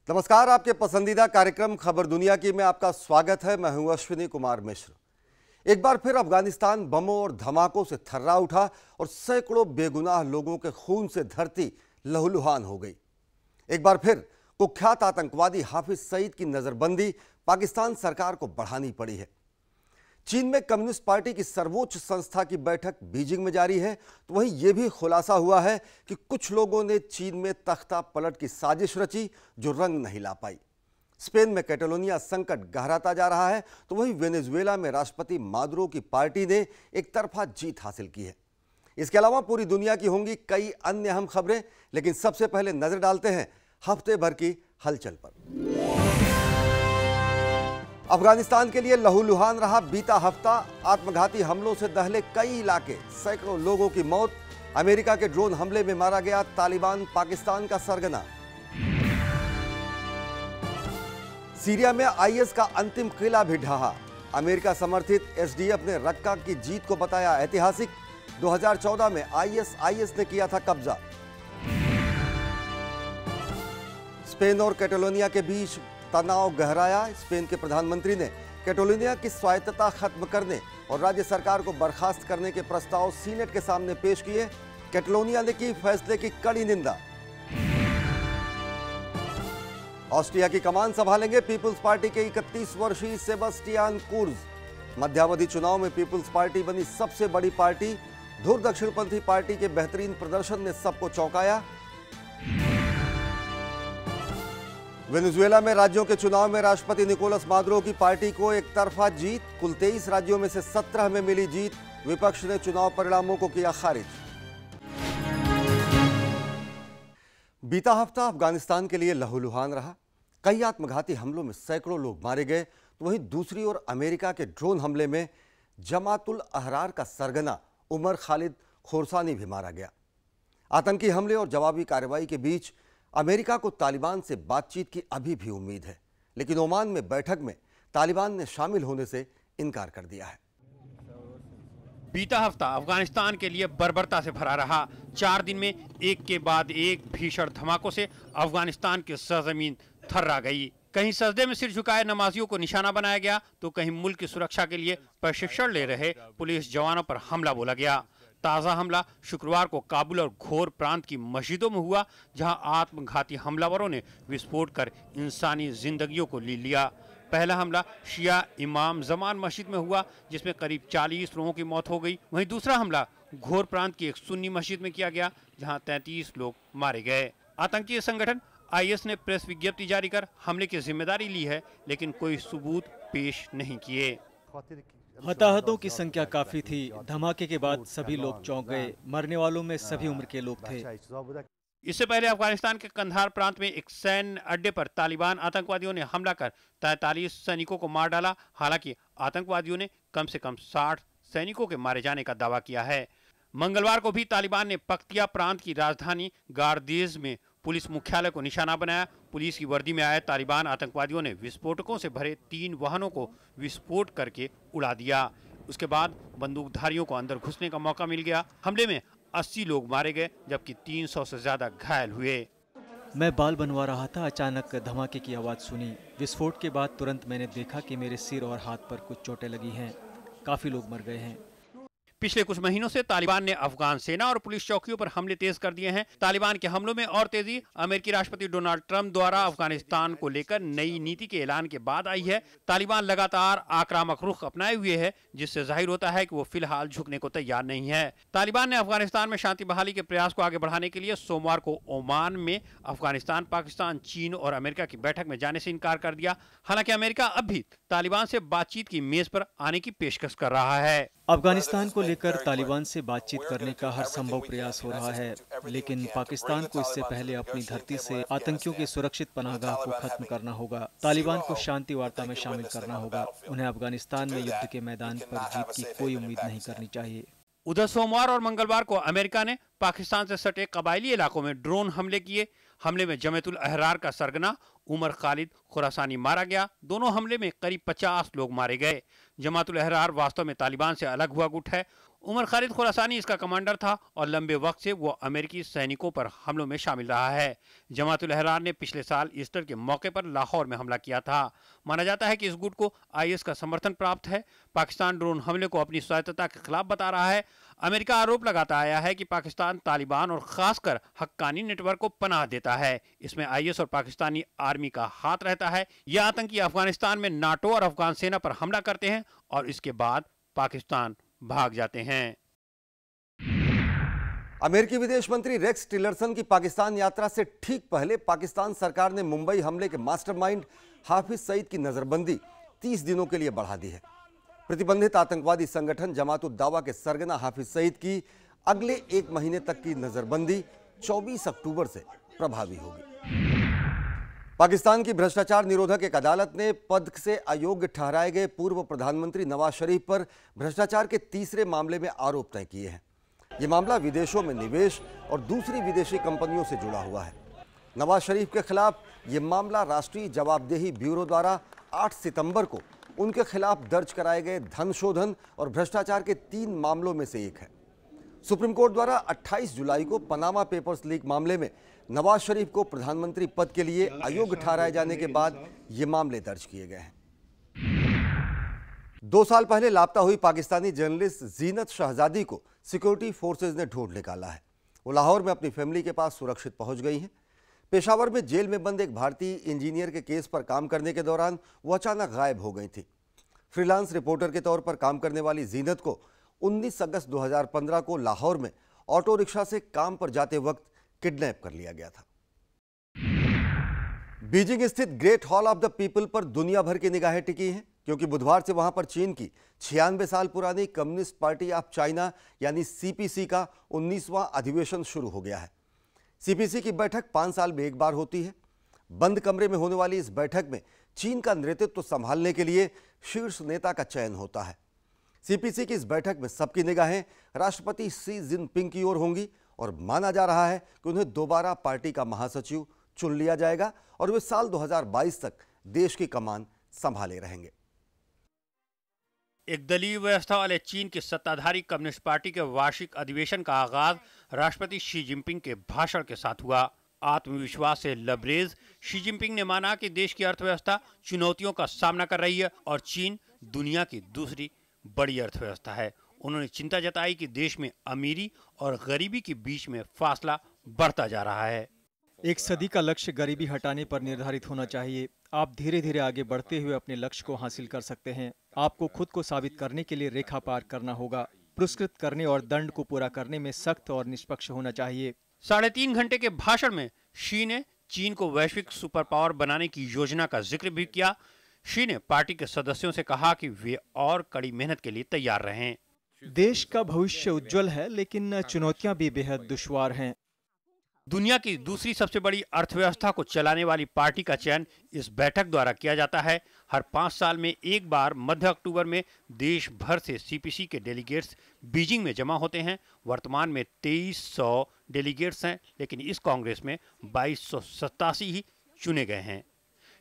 नमस्कार, आपके पसंदीदा कार्यक्रम खबर दुनिया की में आपका स्वागत है। मैं हूं अश्विनी कुमार मिश्र। एक बार फिर अफगानिस्तान बमों और धमाकों से थर्रा उठा और सैकड़ों बेगुनाह लोगों के खून से धरती लहूलुहान हो गई। एक बार फिर कुख्यात आतंकवादी हाफिज सईद की नजरबंदी पाकिस्तान सरकार को बढ़ानी पड़ी है। चीन में कम्युनिस्ट पार्टी की सर्वोच्च संस्था की बैठक बीजिंग में जारी है, तो वहीं यह भी खुलासा हुआ है कि कुछ लोगों ने चीन में तख्ता पलट की साजिश रची जो रंग नहीं ला पाई। स्पेन में कैटलोनिया संकट गहराता जा रहा है, तो वहीं वेनेजुएला में राष्ट्रपति मादुरो की पार्टी ने एक तरफा जीत हासिल की है। इसके अलावा पूरी दुनिया की होंगी कई अन्य अहम खबरें, लेकिन सबसे पहले नजर डालते हैं हफ्ते भर की हलचल पर। अफगानिस्तान के लिए लहूलुहान रहा बीता हफ्ता। आत्मघाती हमलों से दहले कई इलाके, सैकड़ों लोगों की मौत। अमेरिका के ड्रोन हमले में मारा गया तालिबान पाकिस्तान का सरगना। सीरिया में आईएस का अंतिम किला भी ढहा। अमेरिका समर्थित एसडीएफ ने रक्का की जीत को बताया ऐतिहासिक। 2014 में आईएस ने किया था कब्जा। स्पेन और कैटलोनिया के बीच तनाव गहराया। स्पेन के प्रधानमंत्री ने कैटलोनिया की स्वायत्तता खत्म करने और राज्य सरकार को बर्खास्त करने के प्रस्ताव सीनेट के सामने पेश किए। कैटलोनिया ने की फैसले की कड़ी निंदा। ऑस्ट्रिया की कमान संभालेंगे पीपुल्स पार्टी के 31 वर्षीय सेबस्टियान कुर्ज। मध्यावधि चुनाव में पीपुल्स पार्टी बनी सबसे बड़ी पार्टी। धुर दक्षिणपंथी पार्टी के बेहतरीन प्रदर्शन ने सबको चौंकाया। वेनेजुएला में राज्यों के चुनाव में राष्ट्रपति निकोलस मादुरो की पार्टी को एक तरफा जीत। कुल 23 राज्यों में से 17 में मिली जीत। विपक्ष ने चुनाव परिणामों को किया खारिज। बीता हफ्ता अफगानिस्तान के लिए लहूलुहान रहा। कई आत्मघाती हमलों में सैकड़ों लोग मारे गए, तो वहीं दूसरी ओर अमेरिका के ड्रोन हमले में जमातुल अहरार का सरगना उमर खालिद खोरसानी भी मारा गया। आतंकी हमले और जवाबी कार्रवाई के बीच अमेरिका को तालिबान से बातचीत की अभी भी उम्मीद है, लेकिन ओमान में बैठक में तालिबान ने शामिल होने से इनकार कर दिया है। बीता हफ्ता अफगानिस्तान के लिए बर्बरता से भरा रहा। 4 दिन में एक के बाद एक भीषण धमाकों से अफगानिस्तान की सरजमीन थर्रा गई। कहीं सजदे में सिर झुकाए नमाजियों को निशाना बनाया गया, तो कहीं मुल्क की सुरक्षा के लिए प्रशिक्षण ले रहे पुलिस जवानों पर हमला बोला गया। ताज़ा हमला शुक्रवार को काबुल और घोर प्रांत की मस्जिदों में हुआ, जहां आत्मघाती हमलावरों ने विस्फोट कर इंसानी जिंदगियों को ले लिया। पहला हमला शिया इमाम जमान मस्जिद में हुआ, जिसमें करीब 40 लोगों की मौत हो गई। वहीं दूसरा हमला घोर प्रांत की एक सुन्नी मस्जिद में किया गया, जहां 33 लोग मारे गए। आतंकी संगठन आईएस ने प्रेस विज्ञप्ति जारी कर हमले की जिम्मेदारी ली है, लेकिन कोई सबूत पेश नहीं किए। हताहतों की संख्या काफी थी। धमाके के बाद सभी लोग चौंक गए। मरने वालों में सभी उम्र के लोग थे। इससे पहले अफगानिस्तान के कंधार प्रांत में एक सैन्य अड्डे पर तालिबान आतंकवादियों ने हमला कर 43 सैनिकों को मार डाला। हालांकि आतंकवादियों ने कम से कम 60 सैनिकों के मारे जाने का दावा किया है। मंगलवार को भी तालिबान ने पख्तिया प्रांत की राजधानी गार्देज में पुलिस मुख्यालय को निशाना बनाया। पुलिस की वर्दी में आए तालिबान आतंकवादियों ने विस्फोटकों से भरे 3 वाहनों को विस्फोट करके उड़ा दिया। उसके बाद बंदूकधारियों को अंदर घुसने का मौका मिल गया। हमले में 80 लोग मारे गए, जबकि 300 से ज्यादा घायल हुए। मैं बाल बनवा रहा था, अचानक धमाके की आवाज़ सुनी। विस्फोट के बाद तुरंत मैंने देखा कि मेरे सिर और हाथ पर कुछ चोटें लगी हैं। काफ़ी लोग मर गए हैं। पिछले कुछ महीनों से तालिबान ने अफगान सेना और पुलिस चौकियों पर हमले तेज कर दिए हैं। तालिबान के हमलों में और तेजी अमेरिकी राष्ट्रपति डोनाल्ड ट्रंप द्वारा अफगानिस्तान को लेकर नई नीति के ऐलान के बाद आई है। तालिबान लगातार आक्रामक रुख अपनाए हुए है, जिससे जाहिर होता है कि वो फिलहाल झुकने को तैयार नहीं है। तालिबान ने अफगानिस्तान में शांति बहाली के प्रयास को आगे बढ़ाने के लिए सोमवार को ओमान में अफगानिस्तान, पाकिस्तान, चीन और अमेरिका की बैठक में जाने से इनकार कर दिया। हालांकि अमेरिका अब भी तालिबान से बातचीत की मेज पर आने की पेशकश कर रहा है। अफगानिस्तान को लेकर तालिबान से बातचीत करने का हर संभव प्रयास हो रहा है, लेकिन पाकिस्तान को इससे पहले अपनी धरती से आतंकियों की सुरक्षित पनाहगाह को खत्म करना होगा। तालिबान को शांति वार्ता में शामिल करना होगा। उन्हें अफगानिस्तान में युद्ध के मैदान पर जीत की कोई उम्मीद नहीं करनी चाहिए। उधर सोमवार और मंगलवार को अमेरिका ने पाकिस्तान से सटे कबायली इलाकों में ड्रोन हमले किए। हमले में जमातुल अहरार का सरगना उमर खालिद खुरासानी मारा गया। दोनों हमले में करीब 50 लोग मारे गए। जमातुल अहरार वास्तव में तालिबान से अलग हुआ गुट है। उमर खालिद खुरासानी इसका कमांडर था और लंबे वक्त से वो अमेरिकी सैनिकों पर हमलों में शामिल रहा है। जमातुल अहरार ने पिछले साल ईस्टर के मौके पर लाहौर में हमला किया था। माना जाता है कि इस गुट को आईएस का समर्थन प्राप्त है। पाकिस्तान ड्रोन हमले को अपनी स्वायत्तता के खिलाफ बता रहा है। अमेरिका आरोप लगाता आया है कि पाकिस्तान तालिबान और खासकर हक्कानी नेटवर्क को पनाह देता है। इसमें आईएस और पाकिस्तानी आर्मी का हाथ रहता है। ये आतंकी अफगानिस्तान में नाटो और अफगान सेना पर हमला करते हैं और इसके बाद पाकिस्तान भाग जाते हैं। अमेरिकी विदेश मंत्री रेक्स टिलरसन की पाकिस्तान यात्रा से ठीक पहले पाकिस्तान सरकार ने मुंबई हमले के मास्टरमाइंड हाफिज सईद की नजरबंदी 30 दिनों के लिए बढ़ा दी है। प्रतिबंधित आतंकवादी संगठन जमात-उद-दावा के सरगना हाफिज सईद की अगले 1 महीने तक की नजरबंदी 24 अक्टूबर से प्रभावी होगी। पाकिस्तान की भ्रष्टाचार निरोधक एक अदालत ने पद से अयोग्य ठहराए गए पूर्व प्रधानमंत्री नवाज शरीफ पर भ्रष्टाचार के तीसरे मामले में आरोप तय किए हैं। यह मामला विदेशों में निवेश और दूसरी विदेशी कंपनियों से जुड़ा हुआ है। नवाज शरीफ के खिलाफ यह मामला राष्ट्रीय जवाबदेही ब्यूरो द्वारा 8 सितंबर को उनके खिलाफ दर्ज कराए गए धन शोधन और भ्रष्टाचार के 3 मामलों में से एक है। सुप्रीम कोर्ट द्वारा 28 जुलाई को पनामा पेपर्स लीक मामले में नवाज शरीफ को प्रधानमंत्री पद के लिए अयोग्य ठहराए जाने के बाद ये मामले दर्ज किए गए हैं। 2 साल पहले लापता हुई पाकिस्तानी जर्नलिस्ट जीनत शहजादी को सिक्योरिटी फोर्सेज ने ढूंढ निकाला है। वो लाहौर में अपनी फैमिली के पास सुरक्षित पहुंच गई हैं। पेशावर में जेल में बंद एक भारतीय इंजीनियर के केस पर काम करने के दौरान वो अचानक गायब हो गई थी। फ्रीलांस रिपोर्टर के तौर पर काम करने वाली जीनत को 19 अगस्त 2015 को लाहौर में ऑटो रिक्शा से काम पर जाते वक्त किडनैप कर लिया गया था। बीजिंग स्थित great hall of the people पर दुनिया भर की निगाहें टिकी हैं, क्योंकि बुधवार से वहां पर चीन की 96 साल पुरानी कम्युनिस्ट पार्टी ऑफ चाइना यानी सीपीसी का 19वां अधिवेशन शुरू हो गया है। सीपीसी की बैठक 5 साल में एक बार होती है। बंद कमरे में होने वाली इस बैठक में चीन का नेतृत्व संभालने के लिए शीर्ष नेता का चयन होता है। सीपीसी की इस बैठक में सबकी निगाहें राष्ट्रपति शी जिनपिंग की ओर होंगी और माना जा रहा है कि उन्हें दोबारा पार्टी का महासचिव चुन लिया जाएगा और वे साल 2022 तक देश की कमान संभाले रहेंगे। एक दलीय व्यवस्था वाले चीन की सत्ताधारी कम्युनिस्ट पार्टी के वार्षिक अधिवेशन का आगाज राष्ट्रपति शी जिनपिंग के भाषण के साथ हुआ। आत्मविश्वास से लबरेज शी जिनपिंग ने माना कि देश की अर्थव्यवस्था चुनौतियों का सामना कर रही है और चीन दुनिया की दूसरी बड़ी अर्थव्यवस्था है। उन्होंने चिंता जताई कि देश में अमीरी और गरीबी के बीच में फासला बढ़ता जा रहा है। एक सदी का लक्ष्य गरीबी हटाने पर निर्धारित होना चाहिए। आप धीरे धीरे आगे बढ़ते हुए अपने लक्ष्य को हासिल कर सकते हैं। आपको खुद को साबित करने के लिए रेखा पार करना होगा। पुरस्कृत करने और दंड को पूरा करने में सख्त और निष्पक्ष होना चाहिए। 3.5 घंटे के भाषण में शी ने चीन को वैश्विक सुपर पावर बनाने की योजना का जिक्र भी किया। शी ने पार्टी के सदस्यों से कहा कि वे और कड़ी मेहनत के लिए तैयार रहें। देश का भविष्य उज्जवल है, लेकिन चुनौतियां भी बेहद दुश्वार हैं। दुनिया की दूसरी सबसे बड़ी अर्थव्यवस्था को चलाने वाली पार्टी का चयन इस बैठक द्वारा किया जाता है। हर 5 साल में एक बार मध्य अक्टूबर में देश भर से सीपीसी के डेलीगेट्स बीजिंग में जमा होते हैं। वर्तमान में 2300 डेलीगेट्स हैं, लेकिन इस कांग्रेस में 2287 ही चुने गए हैं।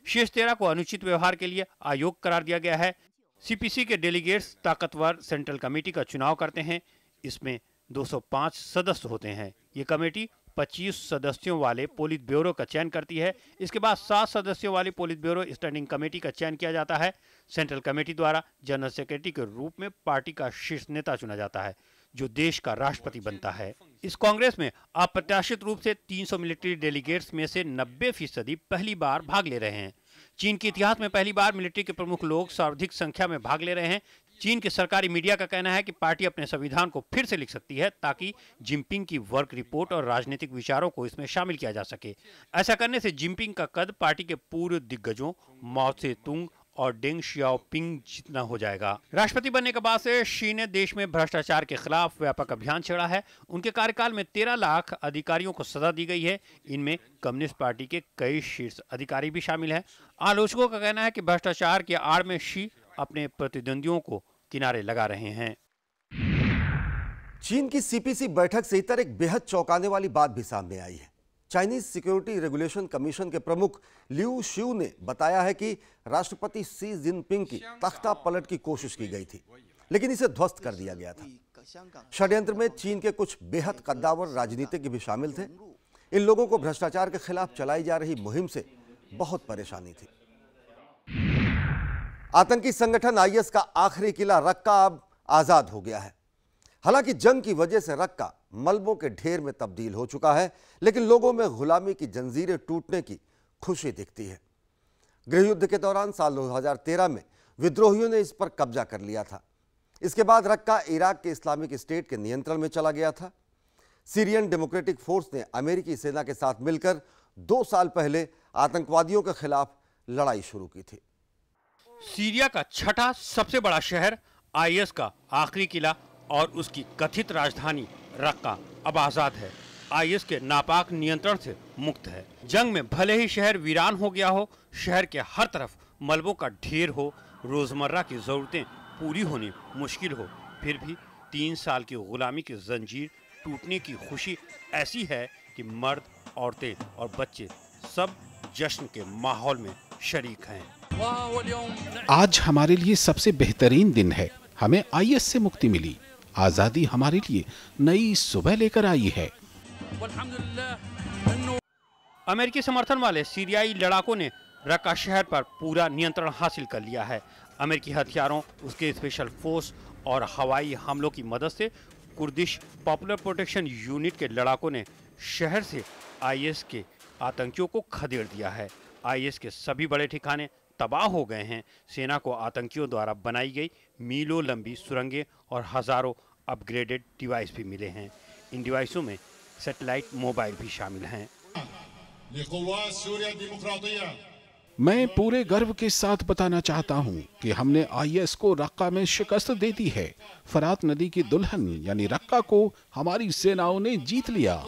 शेष 13 को अनुचित व्यवहार के लिए आयोग करार दिया गया है। सीपीसी के डेलीगेट्स ताकतवर सेंट्रल कमेटी का चुनाव करते हैं। इसमें 205 सदस्य होते हैं। ये कमेटी 25 सदस्यों वाले पोलित ब्यूरो का चयन करती है। इसके बाद 7 सदस्यों वाले पोलित ब्यूरो स्टैंडिंग कमेटी का चयन किया जाता है। सेंट्रल कमेटी द्वारा जनरल सेक्रेटरी के रूप में पार्टी का शीर्ष नेता चुना जाता है, जो देश का राष्ट्रपति बनता है। इस कांग्रेस में अप्रत्याशित रूप से 300 मिलिट्री डेलीगेट्स में से 90% पहली बार भाग ले रहे हैं। चीन के इतिहास में पहली बार मिलिट्री के प्रमुख लोग सर्वाधिक संख्या में भाग ले रहे हैं। चीन के सरकारी मीडिया का कहना है कि पार्टी अपने संविधान को फिर से लिख सकती है ताकि जिनपिंग की वर्क रिपोर्ट और राजनीतिक विचारों को इसमें शामिल किया जा सके। ऐसा करने से जिनपिंग का कद पार्टी के पूर्व दिग्गजों माओ त्से-तुंग और डेंग शियाओपिंग जितना हो जाएगा। राष्ट्रपति बनने के बाद से शी ने देश में भ्रष्टाचार के खिलाफ व्यापक अभियान छेड़ा है। उनके कार्यकाल में 13 लाख अधिकारियों को सजा दी गई है। इनमें कम्युनिस्ट पार्टी के कई शीर्ष अधिकारी भी शामिल हैं। आलोचकों का कहना है कि भ्रष्टाचार की आड़ में शी अपने प्रतिद्वंदियों को किनारे लगा रहे हैं। चीन की सीपीसी बैठक से इतर एक बेहद चौंकाने वाली बात भी सामने आई है। चाइनीज सिक्योरिटी रेगुलेशन कमीशन के प्रमुख लियू शिउ ने बताया है कि राष्ट्रपति शी जिनपिंग की तख्ता पलट की कोशिश की गई थी, लेकिन इसे ध्वस्त कर दिया गया था। षड्यंत्र में चीन के कुछ बेहद कद्दावर राजनीतिज्ञ भी शामिल थे। इन लोगों को भ्रष्टाचार के खिलाफ चलाई जा रही मुहिम से बहुत परेशानी थी। आतंकी संगठन आईएस का आखिरी किला रक्का अब आजाद हो गया है। हालांकि जंग की वजह से रक्का मलबों के ढेर में तब्दील हो चुका है, लेकिन लोगों में गुलामी की जंजीरें टूटने की खुशी दिखती है। गृहयुद्ध के दौरान साल 2013 में विद्रोहियों ने इस पर कब्जा कर लिया था। इसके बाद रक्का इराक के इस्लामिक स्टेट के नियंत्रण में चला गया था। सीरियन डेमोक्रेटिक फोर्स ने अमेरिकी सेना के साथ मिलकर 2 साल पहले आतंकवादियों के खिलाफ लड़ाई शुरू की थी। सीरिया का छठा सबसे बड़ा शहर, आईएस का आखिरी किला और उसकी कथित राजधानी रक्का अब आजाद है, आईएस के नापाक नियंत्रण से मुक्त है। जंग में भले ही शहर वीरान हो गया हो, शहर के हर तरफ मलबों का ढेर हो, रोजमर्रा की जरूरतें पूरी होनी मुश्किल हो, फिर भी 3 साल की गुलामी की जंजीर टूटने की खुशी ऐसी है कि मर्द, औरतें और बच्चे सब जश्न के माहौल में शरीक हैं। आज हमारे लिए सबसे बेहतरीन दिन है। हमें आईएस से मुक्ति मिली। आजादी हमारे लिए नई सुबह लेकर आई है। अमेरिकी समर्थन वाले सीरियाई लड़ाकों ने रक्का शहर पर पूरा नियंत्रण हासिल कर लिया है। अमेरिकी हथियारों, उसके स्पेशल फोर्स और हवाई हमलों की मदद से कुर्दिश पॉपुलर प्रोटेक्शन यूनिट के लड़ाकों ने शहर से आईएस के आतंकियों को खदेड़ दिया है। आईएस के सभी बड़े ठिकाने तबाह हो गए हैं। सेना को आतंकियों द्वारा बनाई गई मीलों लंबी सुरंगें और हजारों अपग्रेडेड डिवाइस भी मिले हैं। इन डिवाइसों में सैटेलाइट मोबाइल भी शामिल हैं। मैं पूरे गर्व के साथ बताना चाहता हूं कि हमने आईएस को रक्का में शिकस्त दे दी है। फरात नदी की दुल्हन यानी रक्का को हमारी सेनाओं ने जीत लिया।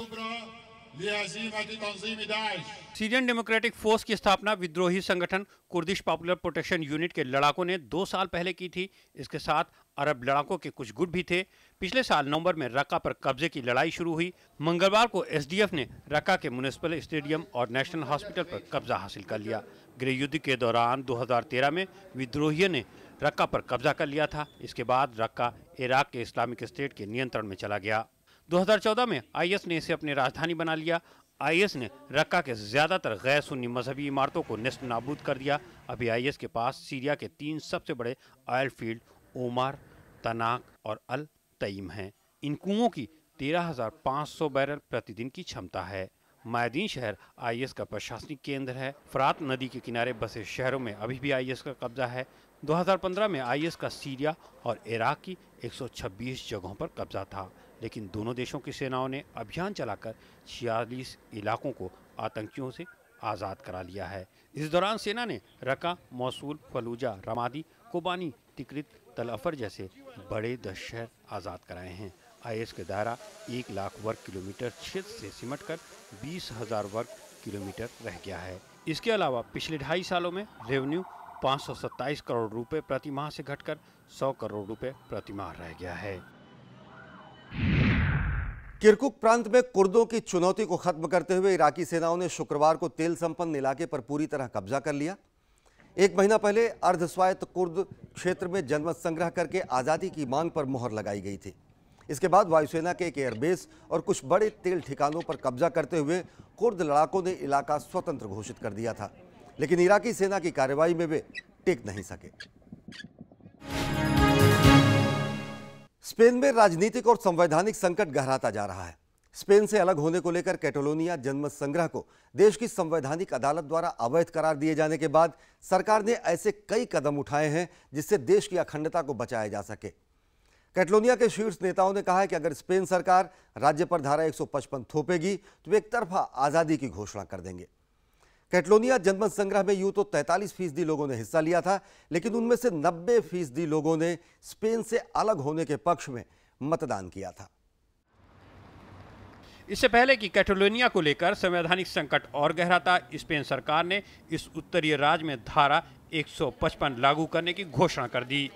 सीरियन डेमोक्रेटिक फोर्स की स्थापना विद्रोही संगठन कुर्दिश पॉपुलर प्रोटेक्शन यूनिट के लड़ाकों ने 2 साल पहले की थी। इसके साथ अरब लड़ाकों के कुछ गुट भी थे। पिछले साल नवंबर में रक्का पर कब्जे की लड़ाई शुरू हुई। मंगलवार को एसडीएफ ने रक्का के म्युनिसिपल स्टेडियम और नेशनल हॉस्पिटल पर कब्जा हासिल कर लिया। गृहयुद्ध के दौरान 2013 में विद्रोहियों ने रक्का पर कब्जा कर लिया था। इसके बाद रक्का इराक के इस्लामिक स्टेट के नियंत्रण में चला गया। 2014 में आईएस ने इसे अपनी राजधानी बना लिया। आईएस ने रक्का के ज्यादातर गैर सुन्नी मजहबी इमारतों को नेस्त नाबूद कर दिया। अभी आईएस के पास सीरिया के 3 सबसे बड़े ऑयल फील्ड ओमार, तनाक और अल तईम हैं। इन कुओं की 13,500 बैरल प्रतिदिन की क्षमता है। मायदीन शहर आईएस का प्रशासनिक केंद्र है। फरात नदी के किनारे बसे शहरों में अभी भी आईएस का कब्जा है। 2015 में आईएस का सीरिया और इराक की 126 जगहों पर कब्जा था, लेकिन दोनों देशों की सेनाओं ने अभियान चलाकर 46 इलाकों को आतंकियों से आज़ाद करा लिया है। इस दौरान सेना ने रक्का, मौसूल, फलूजा, रमादी, कोबानी, तिक्रित, तल अफर जैसे बड़े 10 शहर आज़ाद कराए हैं। आईएस का दायरा 1 लाख वर्ग किलोमीटर क्षेत्र से सिमटकर 20,000 वर्ग किलोमीटर रह गया है। इसके अलावा पिछले 2.5 सालों में रेवेन्यू 527 करोड़ रुपए प्रति माह से घटकर 100 करोड़ रुपए प्रति माह रह गया है। किरकुक प्रांत में कुर्दों की चुनौती को खत्म करते हुए इराकी सेनाओं ने शुक्रवार को तेल संपन्न इलाके पर पूरी तरह कब्जा कर लिया। 1 महीना पहले अर्धस्वायत्त कुर्द क्षेत्र में जनमत संग्रह करके आज़ादी की मांग पर मुहर लगाई गई थी। इसके बाद वायुसेना के एक एयरबेस और कुछ बड़े तेल ठिकानों पर कब्जा करते हुए कुर्द लड़ाकों ने इलाका स्वतंत्र घोषित कर दिया था, लेकिन इराकी सेना की कार्रवाई में वे टिक नहीं सके। स्पेन में राजनीतिक और संवैधानिक संकट गहराता जा रहा है। स्पेन से अलग होने को लेकर कैटलोनिया जनमत संग्रह को देश की संवैधानिक अदालत द्वारा अवैध करार दिए जाने के बाद सरकार ने ऐसे कई कदम उठाए हैं जिससे देश की अखंडता को बचाया जा सके। कैटलोनिया के शीर्ष नेताओं ने कहा है कि अगर स्पेन सरकार राज्य पर धारा 155 थोपेगी तो वे एक तरफा आज़ादी की घोषणा कर देंगे। कैटलोनिया जनमत संग्रह में यूं तो 43% लोगों ने हिस्सा लिया था, लेकिन उनमें से 90% लोगों ने स्पेन से अलग होने के पक्ष में मतदान किया था। इससे पहले कि कैटलोनिया को लेकर संवैधानिक संकट और गहराता, स्पेन सरकार ने इस उत्तरीय राज्य में धारा 155 लागू करने की घोषणा कर दी।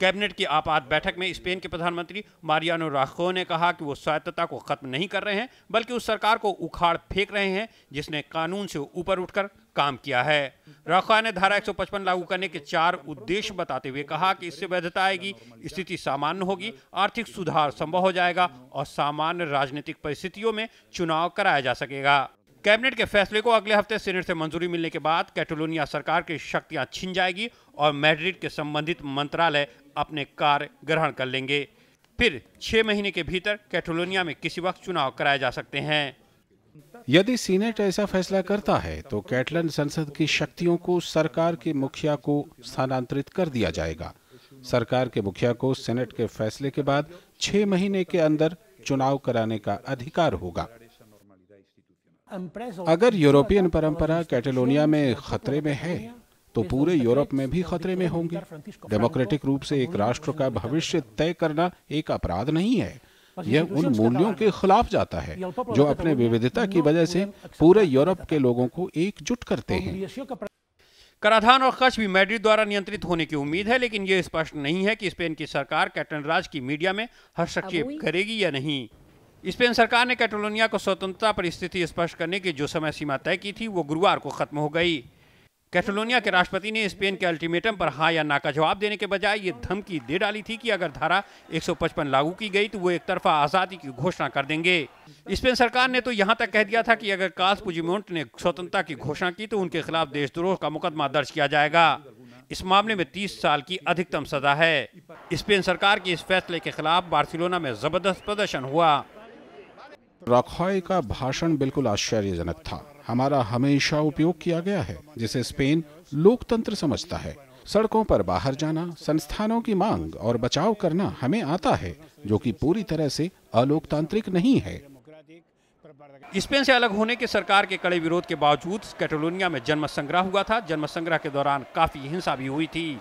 कैबिनेट की आपात बैठक में स्पेन के प्रधानमंत्री मारियानो राखो ने कहा कि वो स्वायत्तता को खत्म नहीं कर रहे हैं, बल्कि उस सरकार को उखाड़ फेंक रहे हैं जिसने कानून से ऊपर उठकर काम किया है। रखा ने धारा 155 लागू करने के 4 उद्देश्य बताते हुए कहा कि इससे वैधता आएगी, स्थिति सामान्य होगी, आर्थिक सुधार संभव हो जाएगा और सामान्य राजनीतिक परिस्थितियों में चुनाव कराया जा सकेगा। कैबिनेट के फैसले को अगले हफ्ते सीनेट से मंजूरी मिलने के बाद कैटलोनिया सरकार की शक्तियां छिन जाएगी और मैड्रिड के संबंधित मंत्रालय अपने कार्य ग्रहण कर लेंगे। फिर 6 महीने के भीतर कैटलोनिया में किसी वक्त चुनाव कराए जा सकते हैं। यदि सीनेट ऐसा फैसला करता है तो कैटलन संसद की शक्तियों को सरकार के मुखिया को स्थानांतरित कर दिया जाएगा। सरकार के मुखिया को सीनेट के फैसले के बाद 6 महीने के अंदर चुनाव कराने का अधिकार होगा। अगर यूरोपियन परंपरा कैटलोनिया में खतरे में है तो पूरे यूरोप में भी खतरे में होंगे। डेमोक्रेटिक रूप से एक राष्ट्र का भविष्य तय करना एक अपराध नहीं है, यह उन मूल्यों के खिलाफ जाता है जो अपने विविधता की वजह से पूरे यूरोप के लोगों को एकजुट करते हैं। कराधान और खर्च भी मैड्रिड द्वारा नियंत्रित होने की उम्मीद है, लेकिन यह स्पष्ट नहीं है कि स्पेन की सरकार कैटलन राज की मीडिया में हस्तक्षेप करेगी या नहीं। स्पेन सरकार ने कैटलोनिया को स्वतंत्रता पर स्थिति स्पष्ट करने की जो समय सीमा तय की थी वो गुरुवार को खत्म हो गई। कैटलोनिया के राष्ट्रपति ने स्पेन के अल्टीमेटम पर हाँ या ना का जवाब देने के बजाय ये धमकी दे डाली थी कि अगर धारा 155 लागू की गई तो वो एक तरफा आज़ादी की घोषणा कर देंगे। स्पेन सरकार ने तो यहाँ तक कह दिया था कि अगर कार्ल्स पुigdemont ने स्वतंत्रता की घोषणा की तो उनके खिलाफ देशद्रोह का मुकदमा दर्ज किया जाएगा। इस मामले में 30 साल की अधिकतम सजा है। स्पेन सरकार के इस फैसले के खिलाफ बार्सिलोना में जबरदस्त प्रदर्शन हुआ। राखॉय का भाषण बिल्कुल आश्चर्यजनक था। हमारा हमेशा उपयोग किया गया है जिसे स्पेन लोकतंत्र समझता है। सड़कों पर बाहर जाना, संस्थानों की मांग और बचाव करना हमें आता है, जो कि पूरी तरह से अलोकतांत्रिक नहीं है। स्पेन से अलग होने के सरकार के कड़े विरोध के बावजूद कैटलोनिया में जनमत संग्रह हुआ था। जनमत संग्रह के दौरान काफी हिंसा भी हुई थी।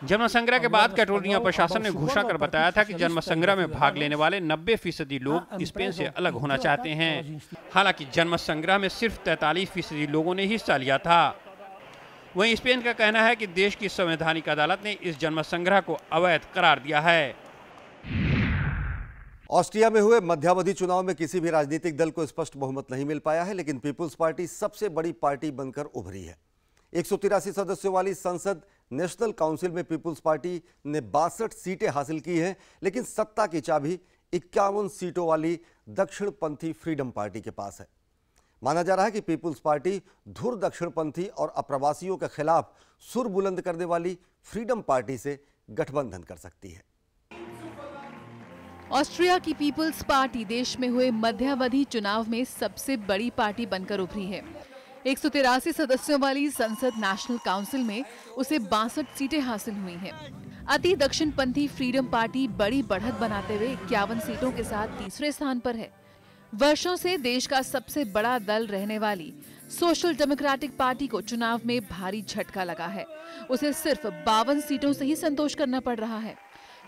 जनमत संग्रह के बाद कैटलोनिया प्रशासन ने घोषणा कर बताया था कि जनमत संग्रह में भाग लेने वाले 90% लोग स्पेन से अलग होना चाहते हैं। हालांकि जनमत संग्रह में सिर्फ 43% लोगों ने हिस्सा लिया था। वहीं स्पेन का कहना है कि देश की संवैधानिक अदालत ने इस जनमत संग्रह को अवैध करार दिया है। ऑस्ट्रिया में हुए मध्यावधि चुनाव में किसी भी राजनीतिक दल को स्पष्ट बहुमत नहीं मिल पाया है, लेकिन पीपुल्स पार्टी सबसे बड़ी पार्टी बनकर उभरी है। 183 सदस्यों वाली संसद नेशनल काउंसिल में पीपुल्स पार्टी ने 62 सीटें हासिल की हैं, लेकिन सत्ता की चाबी 51 सीटों वाली दक्षिणपंथी फ्रीडम पार्टी के पास है। माना जा रहा है कि पीपुल्स पार्टी धुर दक्षिणपंथी और अप्रवासियों के खिलाफ सुर बुलंद करने वाली फ्रीडम पार्टी से गठबंधन कर सकती है। ऑस्ट्रिया की पीपुल्स पार्टी देश में हुए मध्यावधि चुनाव में सबसे बड़ी पार्टी बनकर उभरी है। 183 सदस्यों वाली संसद नेशनल काउंसिल में उसे 62 सीटें हासिल हुई हैं। अति दक्षिणपंथी फ्रीडम पार्टी बड़ी बढ़त बनाते हुए 51 सीटों के साथ तीसरे स्थान पर है। वर्षों से देश का सबसे बड़ा दल रहने वाली सोशल डेमोक्रेटिक पार्टी को चुनाव में भारी झटका लगा है। उसे सिर्फ 52 सीटों से ही संतोष करना पड़ रहा है।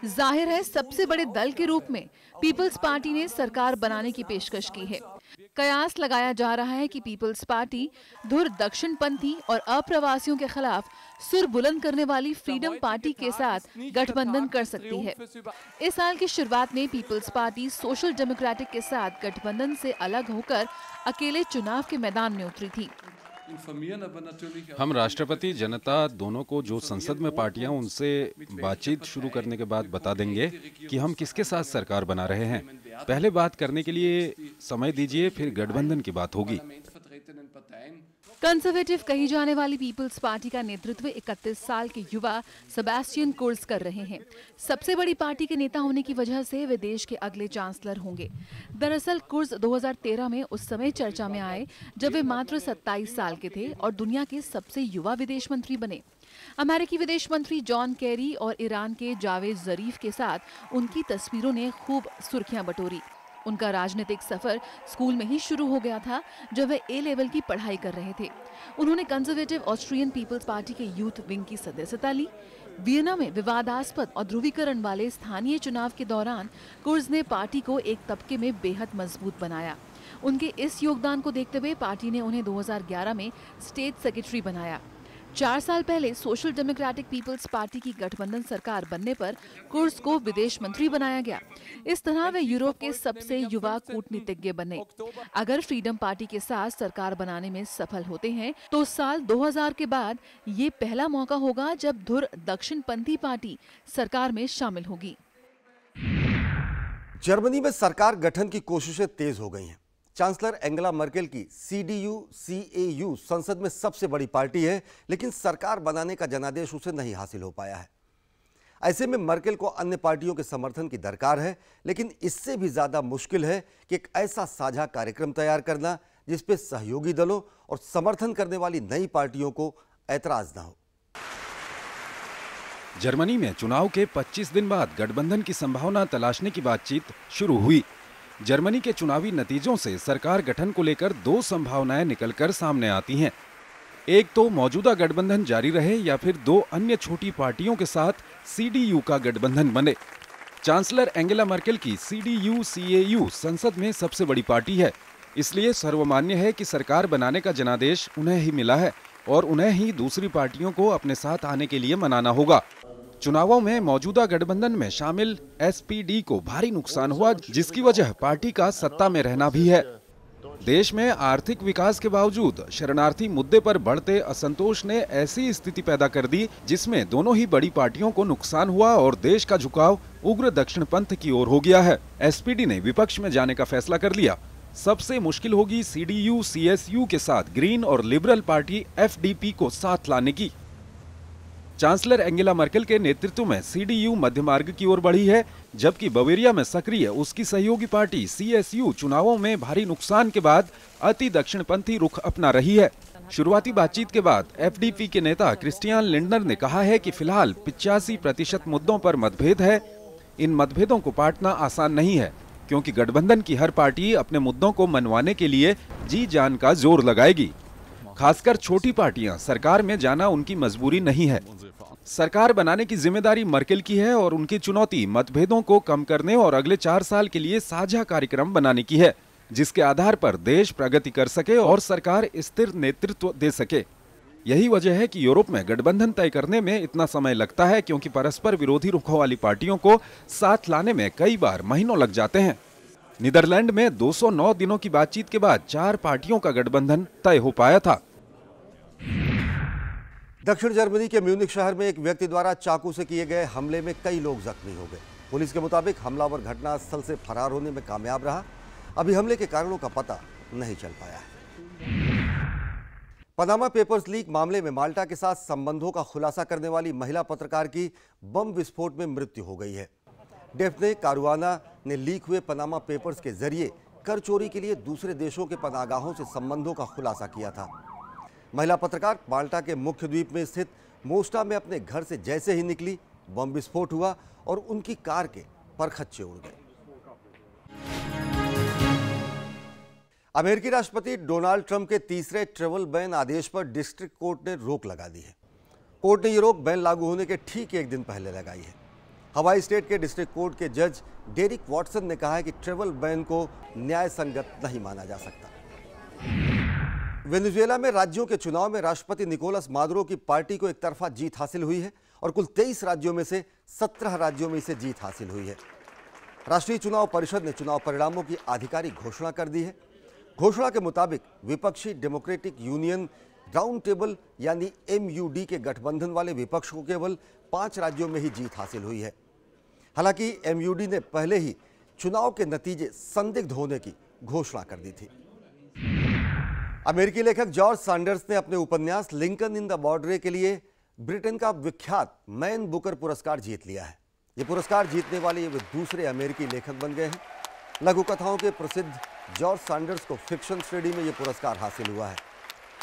जाहिर है सबसे बड़े दल के रूप में पीपल्स पार्टी ने सरकार बनाने की पेशकश की है। कयास लगाया जा रहा है कि पीपल्स पार्टी धुर दक्षिणपंथी और अप्रवासियों के खिलाफ सुर बुलंद करने वाली फ्रीडम पार्टी के साथ गठबंधन कर सकती है। इस साल की शुरुआत में पीपल्स पार्टी सोशल डेमोक्रेटिक के साथ गठबंधन से अलग होकर अकेले चुनाव के मैदान में उतरी थी। हम राष्ट्रपति, जनता दोनों को जो संसद में पार्टियां उनसे बातचीत शुरू करने के बाद बता देंगे कि हम किसके साथ सरकार बना रहे हैं। पहले बात करने के लिए समय दीजिए, फिर गठबंधन की बात होगी। कंजर्वेटिव कही जाने वाली पीपल्स पार्टी का नेतृत्व 31 साल के युवा सेबेस्टियन कुर्ज कर रहे हैं। सबसे बड़ी पार्टी के नेता होने की वजह से वे देश के अगले चांसलर होंगे। दरअसल कुर्ज 2013 में उस समय चर्चा में आए जब वे मात्र 27 साल के थे और दुनिया के सबसे युवा विदेश मंत्री बने। अमेरिकी विदेश मंत्री जॉन कैरी और ईरान के जावेद जरीफ के साथ उनकी तस्वीरों ने खूब सुर्खियां बटोरी। उनका राजनीतिक सफर स्कूल में ही शुरू हो गया था जब वे ए लेवल की पढ़ाई कर रहे थे। उन्होंने कंजर्वेटिव ऑस्ट्रियन पीपल्स पार्टी के यूथ विंग की सदस्यता ली। वियना में विवादास्पद और ध्रुवीकरण वाले स्थानीय चुनाव के दौरान कुर्ज ने पार्टी को एक तबके में बेहद मजबूत बनाया। उनके इस योगदान को देखते हुए पार्टी ने उन्हें 2011 में स्टेट सेक्रेटरी बनाया। 4 साल पहले सोशल डेमोक्रेटिक पीपल्स पार्टी की गठबंधन सरकार बनने पर कुर्ज को विदेश मंत्री बनाया गया। इस तरह वे यूरोप के सबसे युवा कूटनीतिज्ञ बने। अगर फ्रीडम पार्टी के साथ सरकार बनाने में सफल होते हैं तो साल 2000 के बाद ये पहला मौका होगा जब धुर दक्षिणपंथी पार्टी सरकार में शामिल होगी। जर्मनी में सरकार गठन की कोशिशें तेज हो गई हैं। चांसलर एंगेला मर्केल की CDU-CAU संसद में सबसे बड़ी पार्टी है, लेकिन सरकार बनाने का जनादेश उसे नहीं हासिल हो पाया है। ऐसे में मर्केल को अन्य पार्टियों के समर्थन की दरकार है, लेकिन इससे भी ज्यादा मुश्किल है कि एक ऐसा साझा कार्यक्रम तैयार करना जिसपे सहयोगी दलों और समर्थन करने वाली नई पार्टियों को ऐतराज न हो। जर्मनी में चुनाव के 25 दिन बाद गठबंधन की संभावना तलाशने की बातचीत शुरू हुई। जर्मनी के चुनावी नतीजों से सरकार गठन को लेकर 2 संभावनाएं निकलकर सामने आती हैं। एक तो मौजूदा गठबंधन जारी रहे या फिर 2 अन्य छोटी पार्टियों के साथ CDU का गठबंधन बने। चांसलर एंगेला मर्केल की CDU-CAU संसद में सबसे बड़ी पार्टी है, इसलिए सर्वमान्य है कि सरकार बनाने का जनादेश उन्हें ही मिला है और उन्हें ही दूसरी पार्टियों को अपने साथ आने के लिए मनाना होगा। चुनावों में मौजूदा गठबंधन में शामिल SPD को भारी नुकसान हुआ, जिसकी वजह पार्टी का सत्ता में रहना भी है। देश में आर्थिक विकास के बावजूद शरणार्थी मुद्दे पर बढ़ते असंतोष ने ऐसी स्थिति पैदा कर दी जिसमें दोनों ही बड़ी पार्टियों को नुकसान हुआ और देश का झुकाव उग्र दक्षिणपंथ की ओर हो गया है। SPD ने विपक्ष में जाने का फैसला कर लिया। सबसे मुश्किल होगी CDU-CSU के साथ ग्रीन और लिबरल पार्टी FDP को साथ लाने की। चांसलर एंगेला मर्केल के नेतृत्व में CDU मध्य मार्ग की ओर बढ़ी है, जबकि बवेरिया में सक्रिय उसकी सहयोगी पार्टी CSU चुनावों में भारी नुकसान के बाद अति दक्षिणपंथी रुख अपना रही है। शुरुआती बातचीत के बाद FDP के नेता क्रिस्टियान लिंडनर ने कहा है कि फिलहाल 85% मुद्दों पर मतभेद है। इन मतभेदों को पाटना आसान नहीं है, क्योंकि गठबंधन की हर पार्टी अपने मुद्दों को मनवाने के लिए जी जान का जोर लगाएगी। खासकर छोटी पार्टियां सरकार में जाना उनकी मजबूरी नहीं है। सरकार बनाने की जिम्मेदारी मर्केल की है और उनकी चुनौती मतभेदों को कम करने और अगले 4 साल के लिए साझा कार्यक्रम बनाने की है, जिसके आधार पर देश प्रगति कर सके और सरकार स्थिर नेतृत्व दे सके। यही वजह है कि यूरोप में गठबंधन तय करने में इतना समय लगता है, क्योंकि परस्पर विरोधी रुखों वाली पार्टियों को साथ लाने में कई बार महीनों लग जाते हैं। नीदरलैंड में 209 दिनों की बातचीत के बाद 4 पार्टियों का गठबंधन तय हो पाया था। दक्षिण जर्मनी के म्यूनिख शहर में एक व्यक्ति द्वारा चाकू से किए गए हमले में कई लोग जख्मी हो गए। पुलिस के मुताबिक हमलावर घटनास्थल से फरार होने में कामयाब रहा। अभी हमले के कारणों का पता नहीं चल पाया है। पनामा पेपर्स लीक मामले में माल्टा के साथ संबंधों का खुलासा करने वाली महिला पत्रकार की बम विस्फोट में मृत्यु हो गई है। डेफ्ने कारुआना ने लीक हुए पनामा पेपर्स के जरिए कर चोरी के लिए दूसरे देशों के पनाहगाहों से संबंधों का खुलासा किया था। महिला पत्रकार माल्टा के मुख्य द्वीप में स्थित मोस्टा में अपने घर से जैसे ही निकली, बम विस्फोट हुआ और उनकी कार के परखच्चे उड़ गए। अमेरिकी राष्ट्रपति डोनाल्ड ट्रंप के तीसरे ट्रैवल बैन आदेश पर डिस्ट्रिक्ट कोर्ट ने रोक लगा दी है। कोर्ट ने ये रोक बैन लागू होने के ठीक 1 दिन पहले लगाई है। हवाई स्टेट के डिस्ट्रिक्ट कोर्ट के जज डेरिक वॉटसन ने कहा है कि ट्रैवल बैन को न्याय संगत नहीं माना जा सकता। वेनेजुएला में राज्यों के चुनाव में राष्ट्रपति निकोलस मादुरो की पार्टी को एक तरफा जीत हासिल हुई है और कुल 23 राज्यों में से 17 राज्यों में इसे जीत हासिल हुई है। राष्ट्रीय चुनाव परिषद ने चुनाव परिणामों की आधिकारिक घोषणा कर दी है। घोषणा के मुताबिक विपक्षी डेमोक्रेटिक यूनियन राउंड टेबल यानी MUD के गठबंधन वाले विपक्ष को केवल 5 राज्यों में ही जीत हासिल हुई है। हालांकि MUD ने पहले ही चुनाव के नतीजे संदिग्ध होने की घोषणा कर दी थी। अमेरिकी लेखक जॉर्ज सैंडर्स ने अपने उपन्यास लिंकन इन द बॉर्डर के लिए ब्रिटेन का विख्यात मैन बुकर पुरस्कार जीत लिया है। ये पुरस्कार जीतने वाले वे दूसरे अमेरिकी लेखक बन गए हैं। लघु कथाओं के प्रसिद्ध जॉर्ज सैंडर्स को फिक्शन श्रेणी में यह पुरस्कार हासिल हुआ है।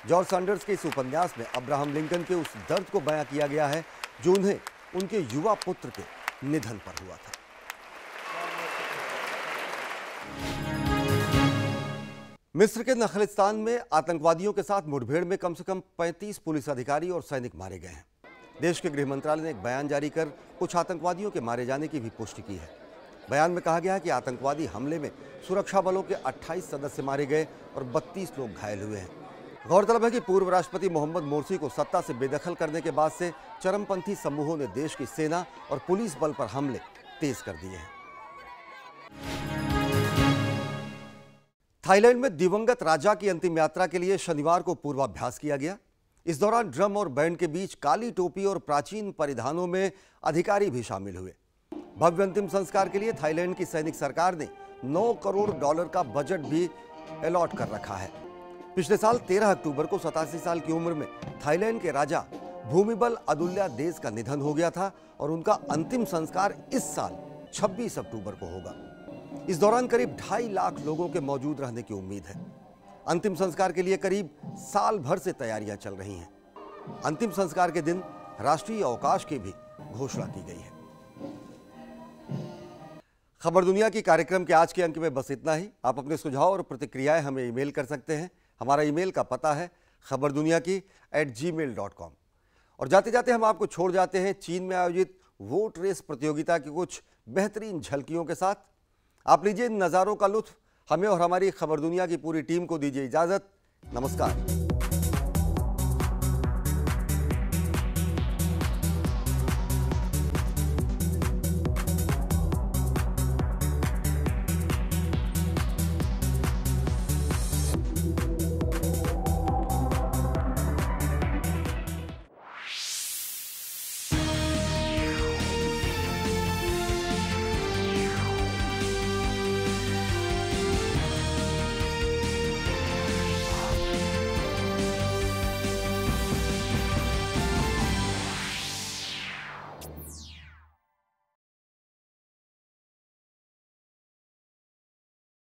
जॉर्ज सैंडर्स के इस उपन्यास में अब्राहम लिंकन के उस दर्द को बयां किया गया है जो उन्हें उनके युवा पुत्र के निधन पर हुआ था। मिस्र के नखलिस्तान में आतंकवादियों के साथ मुठभेड़ में कम से कम 35 पुलिस अधिकारी और सैनिक मारे गए हैं। देश के गृह मंत्रालय ने एक बयान जारी कर कुछ आतंकवादियों के मारे जाने की भी पुष्टि की है। बयान में कहा गया है कि आतंकवादी हमले में सुरक्षा बलों के 28 सदस्य मारे गए और 32 लोग घायल हुए हैं। गौरतलब है कि पूर्व राष्ट्रपति मोहम्मद मोर्सी को सत्ता से बेदखल करने के बाद से चरमपंथी समूहों ने देश की सेना और पुलिस बल पर हमले तेज कर दिए हैं। थाईलैंड में दिवंगत राजा की अंतिम यात्रा के लिए शनिवार को पूर्वाभ्यास किया गया। इस दौरान ड्रम और बैंड के बीच काली टोपी और प्राचीन परिधानों में अधिकारी भी शामिल हुए। भव्य अंतिम संस्कार के लिए थाईलैंड की सैनिक सरकार ने $9 करोड़ का बजट भी अलॉट कर रखा है। पिछले साल 13 अक्टूबर को 87 साल की उम्र में थाईलैंड के राजा भूमिबल अदुल्यादेश का निधन हो गया था और उनका अंतिम संस्कार इस साल 26 अक्टूबर को होगा। इस दौरान करीब 2.5 लाख लोगों के मौजूद रहने की उम्मीद है। अंतिम संस्कार के लिए करीब साल भर से तैयारियां चल रही हैं। अंतिम संस्कार के दिन राष्ट्रीय अवकाश की भी घोषणा की गई है। खबर दुनिया की कार्यक्रम के आज के अंक में बस इतना ही। आप अपने सुझाव और प्रतिक्रियाएं हमें ईमेल कर सकते हैं। हमारा ईमेल का पता है khabarduniaki@gmail.com। और जाते जाते हम आपको छोड़ जाते हैं चीन में आयोजित वोट रेस प्रतियोगिता की कुछ बेहतरीन झलकियों के साथ। आप लीजिए इन नज़ारों का लुत्फ। हमें और हमारी खबर दुनिया की पूरी टीम को दीजिए इजाज़त। नमस्कार।